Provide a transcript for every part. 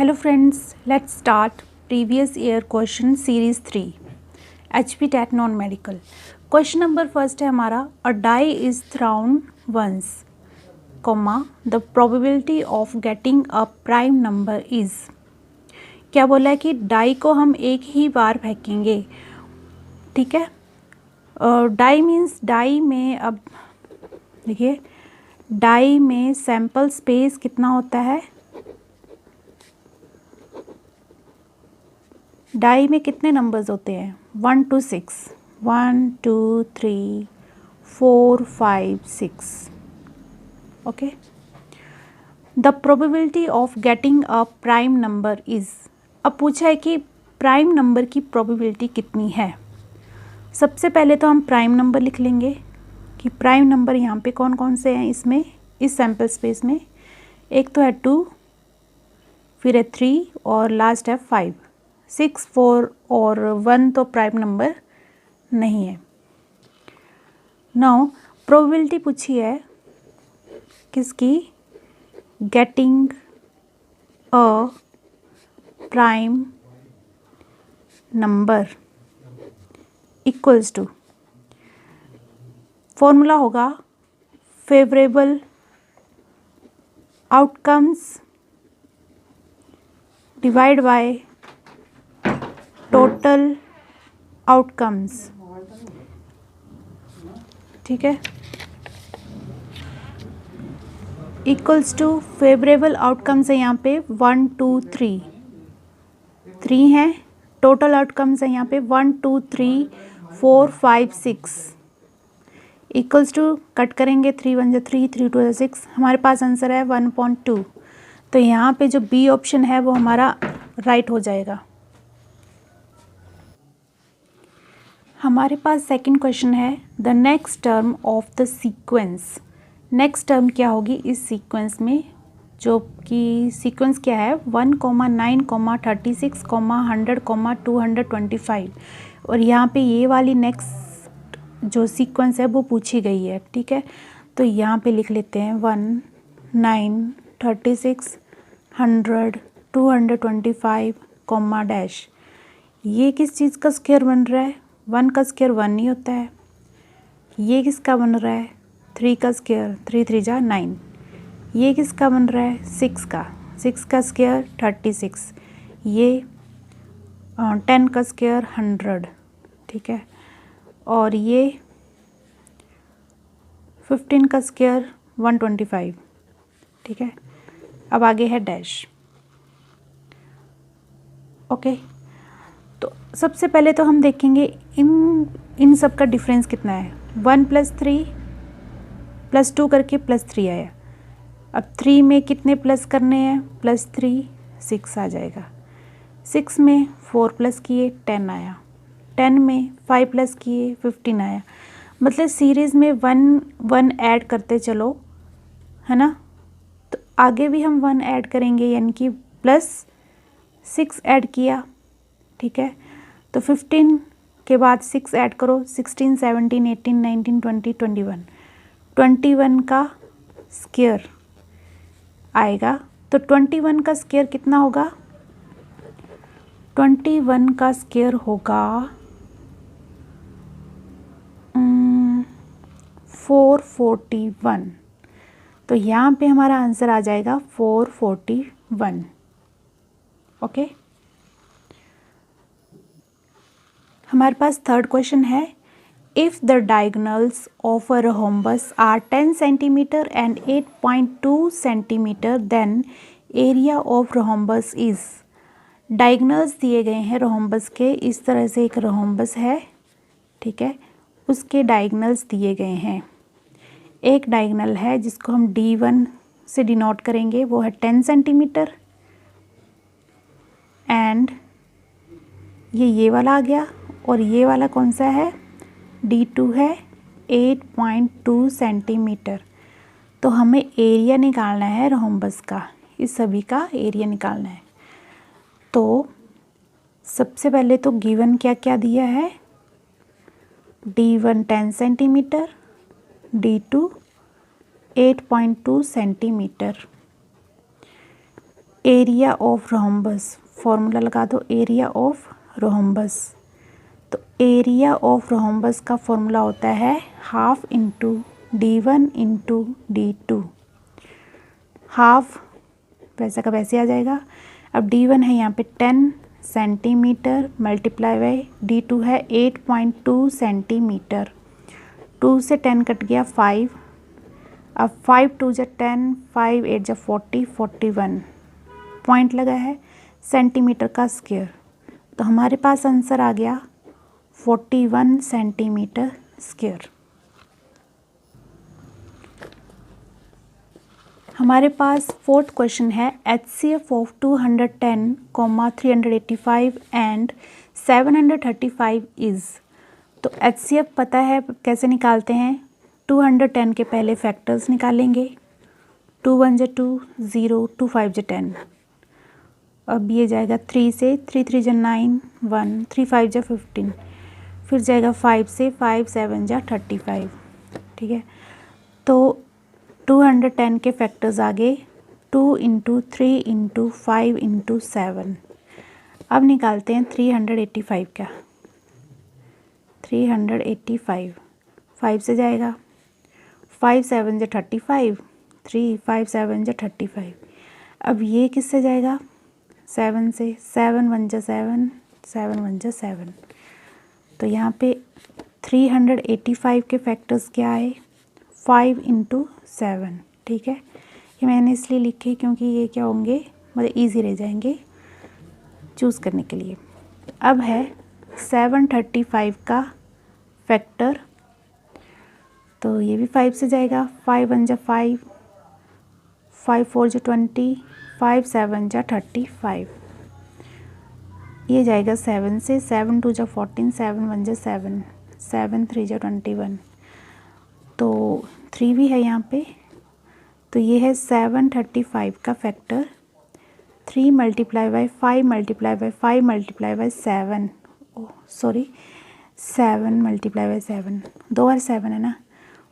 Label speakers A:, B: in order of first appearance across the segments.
A: Hello friends, let's start previous year question series 3 HP TET non-medical. Question number first है हमारा a die is thrown once, comma the probability of getting a prime number is. क्या बोला है कि die को हम एक ही बार फेंकेंगे, ठीक है। डाई मीन्स डाई में, अब देखिए डाई में सैंपल स्पेस कितना होता है, डाई में कितने नंबर्स होते हैं 1 to 6, 1 2 3 4 5 6, okay. The probability of getting a prime number is, अब पूछा है कि प्राइम नंबर की प्रोबेबिलिटी कितनी है। सबसे पहले तो हम प्राइम नंबर लिख लेंगे कि प्राइम नंबर यहाँ पे कौन कौन से हैं इसमें, इस सैम्पल स्पेस में। एक तो है 2, फिर है 3 और लास्ट है 5। 6, 4 और 1 तो प्राइम नंबर नहीं है। नाउ प्रोबेबिलिटी पूछी है किसकी, getting a prime number equals to, formula होगा favourable outcomes divide by total outcomes, ठीक है, इक्वल्स टू फेवरेबल आउटकम्स है यहाँ पे 1 2 3, 3 है, टोटल आउटकम्स है यहाँ पे 1 2 3 4 5 6, इक्वल्स टू कट करेंगे 3 1 3 3 2 6, हमारे पास आंसर है 1.2। तो यहाँ पे जो बी ऑप्शन है वो हमारा राइट हो जाएगा। हमारे पास सेकंड क्वेश्चन है the next term of the sequence. Next term क्या होगी इस सीक्वेंस में, जो कि सीक्वेंस क्या है 1, 9, 36, 100, 225, और यहाँ पे ये वाली नेक्स्ट जो सीक्वेंस है वो पूछी गई है, ठीक है। तो यहाँ पे लिख लेते हैं 1, 9, 36, 100, 225, कॉमा डैश। ये किस चीज़ का स्क्वायर बन रहा है, 1 का स्क्वायर 1 नहीं होता है। ये किसका बन रहा है 3 का स्क्वायर, 3 3 जा 9। ये किसका बन रहा है 6 का, 6 का स्क्वायर 36। ये 10 का स्क्वायर 100, ठीक है। और ये 15 का स्क्वायर 125, ठीक है। अब आगे है डैश, ओके। तो सबसे पहले तो हम देखेंगे इन सब का डिफरेंस कितना है। 1 + 3 + 2 करके +3 आया। अब 3 में कितने प्लस करने हैं, +3 6 आ जाएगा। 6 में 4 प्लस किए 10 आया। 10 में 5 प्लस किए 15 आया। मतलब सीरीज़ में 1 1 ऐड करते चलो, है ना। तो आगे भी हम 1 ऐड करेंगे, यानी कि +6 ऐड किया, ठीक है। तो 15 के बाद 6 ऐड करो, 16 17 18 19 20 21, 21 का स्क्वायर आएगा। तो 21 का स्क्वायर कितना होगा, 21 का स्क्वायर होगा 441। तो यहाँ पे हमारा आंसर आ जाएगा 441, ओके। हमारे पास थर्ड क्वेश्चन है if the diagonals of a rhombus are 10 centimetre and 8.2 centimetre then area of rhombus is. Diagonals दिए गए हैं rhombus के, इस तरह से एक rhombus है, ठीक है, उसके डायगोनल्स दिए गए हैं। एक डायगोनल है जिसको हम D1 से डिनोट करेंगे, वो है 10 सेंटीमीटर, एंड ये वाला आ गया, और ये वाला कौन सा है D2 है 8.2 सेंटीमीटर। तो हमें एरिया निकालना है rhombus का, इस सभी का एरिया निकालना है। तो सबसे पहले तो गिवन क्या क्या दिया है, D1 10 centimetre, D2 8.2 centimetre. Area of rhombus, formula लगा दो एरिया ऑफ रोम्बस। तो एरिया ऑफ रोम्बस का फॉर्मूला होता है half into D1 into D2। Half वैसा का वैसे आ जाएगा। अब D1 है यहाँ पे 10 सेंटीमीटर मल्टीप्लाई बाई D2 है 8.2 सेंटीमीटर। 2 से 10 कट गया 5। अब 5 2 जा 10, 5 8 जा 40, 41 पॉइंट लगा है सेंटीमीटर का स्क्वायर। तो हमारे पास आंसर आ गया 41 सेंटीमीटर स्क्वायर। हमारे पास फोर्थ क्वेश्चन है HCF ऑफ 210, 385 एंड 735 इज़। तो HCF पता है कैसे निकालते हैं, 210 के पहले फैक्टर्स निकालेंगे, 2 1 जा 2, 0, 2 5 जा 10। अब ये जाएगा 3 से, 3 3 जा 9, 1, 3 5 जा 15, फिर जाएगा 5 से, 5 7 जा 35। ठीक है, तो 210 के फैक्टर्स आ गए 2 इंटू 3 इंटू 5 इंटू 7। अब निकालते हैं 385 का। 385 5 से जाएगा, 5 7 जा 35, 3 5 7 जा 35। अब ये किससे जाएगा, 7 से, 7 1 जा 7, 7 1 जा 7। तो यहाँ पे 385 के फैक्टर्स क्या आए, 5 इंटू 7। ठीक है, ये मैंने इसलिए लिखे क्योंकि ये क्या होंगे, मतलब ईजी रह जाएंगे चूज़ करने के लिए। अब है 735 का फैक्टर, तो ये भी 5 से जाएगा, 5 1 जा 5, 5 4 जा 20, 5 7 जा 35। ये जाएगा 7 से, 7 2 जा 14, 7 1 जा 7, 7 3 जा 21। तो 3 भी है यहाँ पे, तो ये है 735 का factor 3 multiply by 5 multiply by 5 multiply by 7, sorry 7 multiply by 7, 2 बार 7 है ना,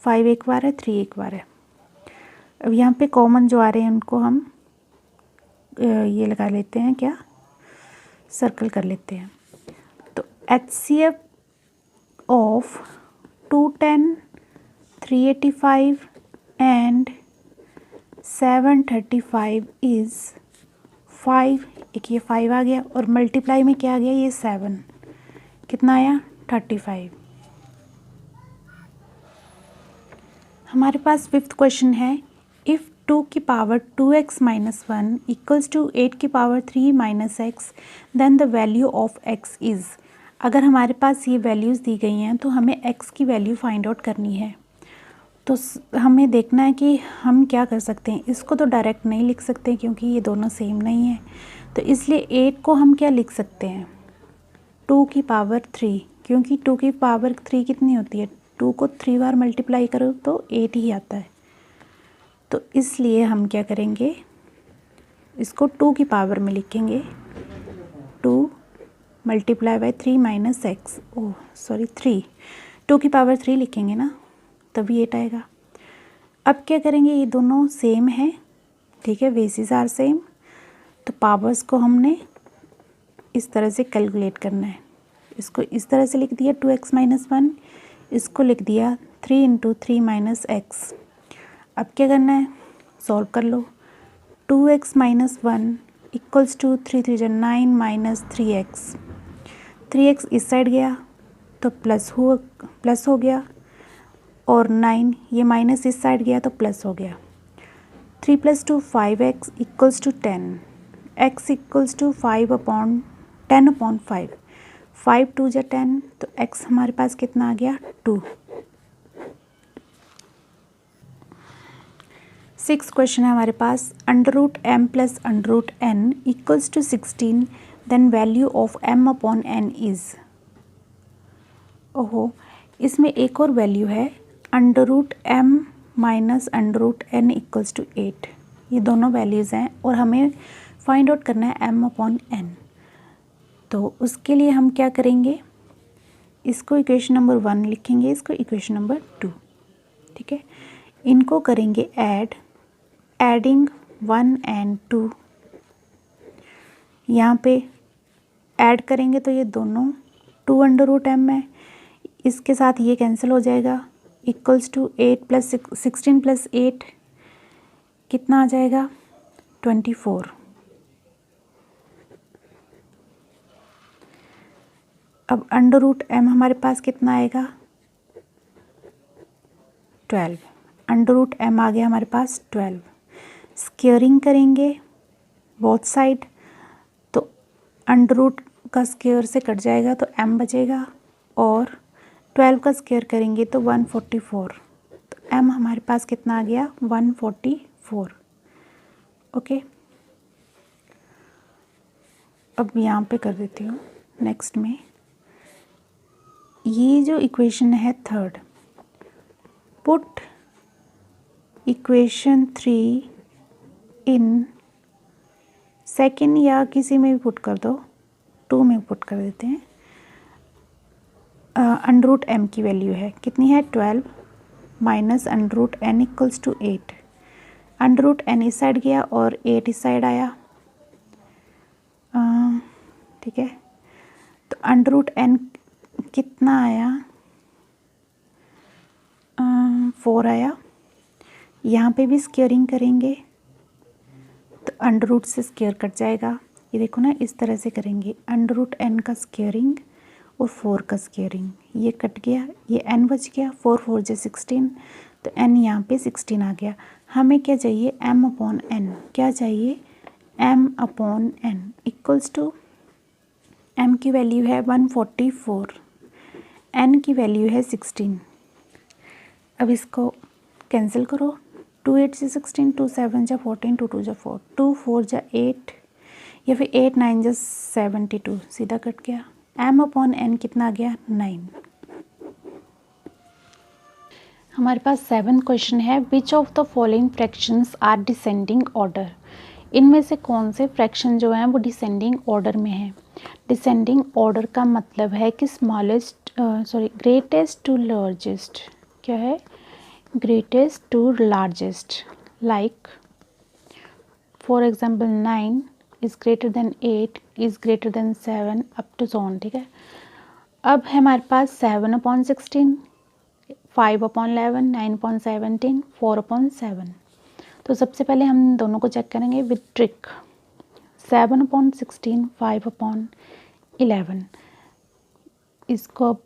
A: 5 एक बार है, 3 एक बार है। अब यहाँ पे कॉमन जो आ रहे हैं उनको हम ये लगा लेते हैं, क्या सर्कल कर लेते हैं। तो HCF ऑफ 210, 385 एंड 735 इज़ 5। एक ये 5 आ गया और मल्टीप्लाई में क्या आ गया, ये 7, कितना आया 35। हमारे पास फिफ्थ क्वेश्चन है, इफ़ 2 की power 2x minus 1 equals to 8 की power 3 minus x then the value of x is. अगर हमारे पास ये वैल्यूज़ दी गई हैं तो हमें x की वैल्यू फाइंड आउट करनी है। तो हमें देखना है कि हम क्या कर सकते हैं। इसको तो डायरेक्ट नहीं लिख सकते क्योंकि ये दोनों सेम नहीं है, तो इसलिए 8 को हम क्या लिख सकते हैं, 2 की पावर 3, क्योंकि 2 की पावर 3 कितनी होती है, 2 को 3 बार मल्टीप्लाई करो तो 8 ही आता है। तो इसलिए हम क्या करेंगे, इसको 2 की पावर में लिखेंगे, 2 multiply by 3 minus x, oh sorry 3, 2 की पावर 3 लिखेंगे ना, तभी 8 आएगा। अब क्या करेंगे, ये दोनों सेम है, ठीक है, बेसिस आर सेम, तो पावर्स को हमने इस तरह से कैलकुलेट करना है। इसको इस तरह से लिख दिया 2x माइनस 1, इसको लिख दिया 3 इंटू 3 माइनस एक्स। अब क्या करना है, सॉल्व कर लो। 2x माइनस 1 इक्वल्स टू 3 3 जा 9 माइनस 3x। 3x इस साइड गया तो प्लस हो गया, और 9 ये माइनस इस साइड गया तो प्लस हो गया। 3 + 2 5x equals to 10, x equals to 10/5, 5 2 जा 10, तो x हमारे पास कितना आ गया 2। 6 क्वेश्चन है हमारे पास, √m + √n equals to 16, then value of m/n is. ओहो, इसमें एक और वैल्यू है, √m minus √n equals to 8। ये दोनों वैल्यूज़ हैं और हमें फाइंड आउट करना है m/n। तो उसके लिए हम क्या करेंगे, इसको इक्वेशन नंबर 1 लिखेंगे, इसको इक्वेशन नंबर 2, ठीक है। इनको करेंगे ऐड, एडिंग 1 and 2, यहाँ पे ऐड करेंगे तो ये दोनों 2√m है, इसके साथ ये कैंसिल हो जाएगा, इक्वल्स टू 8 + 16 + 8 कितना आ जाएगा 24। अब √m हमारे पास कितना आएगा 12, √m आ गया हमारे पास 12। स्क्वेयरिंग करेंगे बोथ साइड तो √ का स्क्वायर से कट जाएगा तो m बचेगा, और 12 का स्क्वायर करेंगे तो 144, तो m हमारे पास कितना आ गया 144। ओके, अब यहाँ पे कर देती हूँ नेक्स्ट में। ये जो इक्वेशन है third, put equation 3 in second या किसी में भी पुट कर दो, 2 में पुट कर देते हैं। √m की वैल्यू है कितनी है 12 minus √n equals to 8। √n इस साइड गया और 8 इस साइड आया, ठीक है। तो √n कितना आया 4 आया। यहाँ पे भी स्क्वेयरिंग करेंगे तो √ से स्क्वेयर कट जाएगा, ये देखो ना इस तरह से करेंगे, √n का स्क्वेयरिंग और 4 का स्क्वेयरिंग, ये कट गया, ये n बच गया, 4 4 = 16, तो n यहाँ पे 16 आ गया। हमें क्या चाहिए m/n, क्या चाहिए m/n इक्वल्स टू m की वैल्यू है 144, n की वैल्यू है 16। अब इसको कैंसिल करो, 2 8 = 16, 2 7 = 14, 2 2 = 4, 2 4 = 8 या फिर 8 9 = 72, सीधा कट गया। m/n कितना आ गया 9। हमारे पास 7 क्वेश्चन है, which of the following fractions are descending order. इनमें से कौन से फ्रैक्शन जो हैं वो डिसेंडिंग ऑर्डर में हैं। डिसेंडिंग ऑर्डर का मतलब है कि ग्रेटेस्ट टू लार्जेस्ट, क्या है greatest to largest, like for example 9 is greater than 8 is greater than 7 up to so on, ठीक है। अब है हमारे पास 7/16, 5/11, 9/17, 4/7। तो सबसे पहले हम दोनों को चेक करेंगे विद ट्रिक। 7/16, 5/11, इसको अब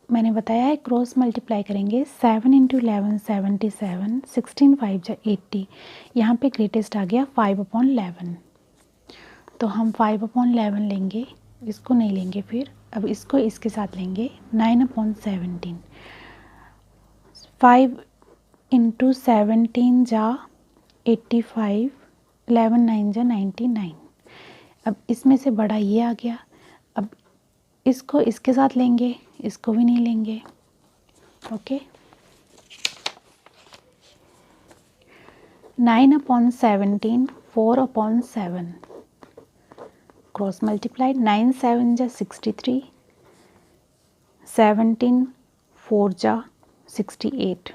A: मैंने बताया है क्रॉस मल्टीप्लाई करेंगे। 7 × 11 77, 16 5 = 80, यहाँ पे ग्रेटेस्ट आ गया 5/11, तो हम 5/11 लेंगे, इसको नहीं लेंगे फिर। अब इसको इसके साथ लेंगे 9/17, 5 × 17 = 85, 11 9 = 99। अब इसमें से बड़ा ये आ गया, अब इसको इसके साथ लेंगे, इसको भी नहीं लेंगे, ओके। 9/17, 4/7, cross multiplied, 9 7 = 63, 17 4 = 68।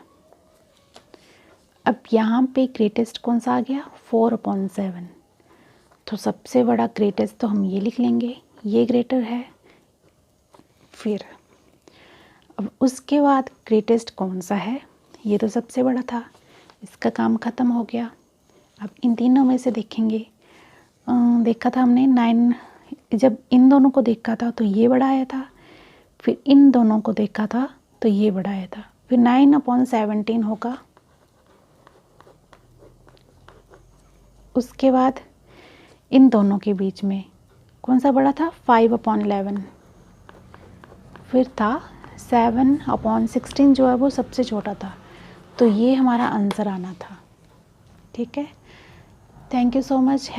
A: अब यहाँ पे ग्रेटेस्ट कौन सा आ गया 4/7, तो सबसे बड़ा ग्रेटेस्ट तो हम ये लिख लेंगे, ये ग्रेटर है। फिर अब उसके बाद ग्रेटेस्ट कौन सा है, ये तो सबसे बड़ा था, इसका काम ख़त्म हो गया। अब इन तीनों में से देखेंगे, देखा था हमने 9, जब इन दोनों को देखा था तो ये बड़ा आया था, फिर इन दोनों को देखा था तो ये बड़ा आया था, फिर 9/17 होगा। उसके बाद इन दोनों के बीच में कौन सा बड़ा था 5/11, फिर था 7/16 जो है वो सबसे छोटा था, तो ये हमारा आंसर आना था, ठीक है। Thank you so much.